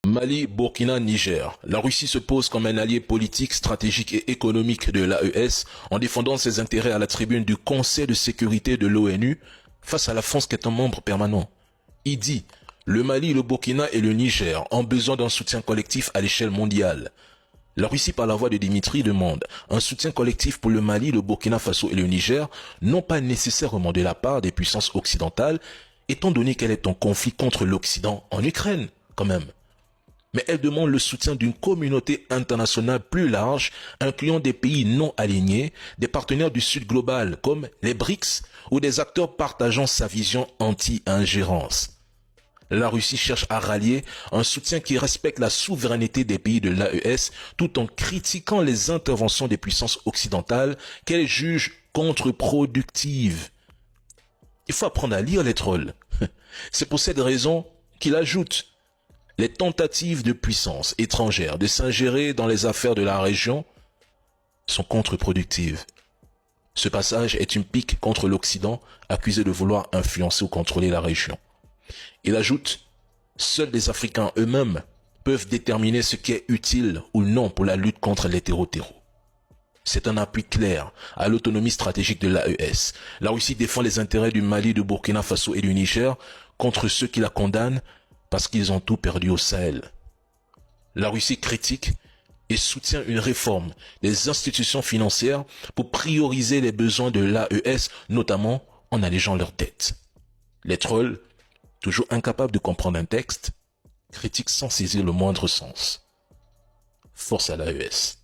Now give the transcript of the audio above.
Mali, Burkina, Niger. La Russie se pose comme un allié politique, stratégique et économique de l'AES en défendant ses intérêts à la tribune du Conseil de sécurité de l'ONU face à la France qui est un membre permanent. Il dit « Le Mali, le Burkina et le Niger ont besoin d'un soutien collectif à l'échelle mondiale ». La Russie, par la voix de Dimitri, demande un soutien collectif pour le Mali, le Burkina Faso et le Niger, non pas nécessairement de la part des puissances occidentales, étant donné qu'elle est en conflit contre l'Occident en Ukraine, quand même. Mais elle demande le soutien d'une communauté internationale plus large, incluant des pays non alignés, des partenaires du Sud global comme les BRICS ou des acteurs partageant sa vision anti-ingérence. La Russie cherche à rallier un soutien qui respecte la souveraineté des pays de l'AES tout en critiquant les interventions des puissances occidentales qu'elle juge contre-productives. Il faut apprendre à lire les trolls. C'est pour cette raison qu'il ajoute les tentatives de puissances étrangères de s'ingérer dans les affaires de la région sont contre-productives. Ce passage est une pique contre l'Occident, accusé de vouloir influencer ou contrôler la région. Il ajoute, seuls les Africains eux-mêmes peuvent déterminer ce qui est utile ou non pour la lutte contre les terreaux. C'est un appui clair à l'autonomie stratégique de l'AES. La Russie défend les intérêts du Mali, du Burkina Faso et du Niger contre ceux qui la condamnent parce qu'ils ont tout perdu au Sahel. La Russie critique et soutient une réforme des institutions financières pour prioriser les besoins de l'AES, notamment en allégeant leurs dettes. Les trolls, toujours incapables de comprendre un texte, critiquent sans saisir le moindre sens. Force à l'AES.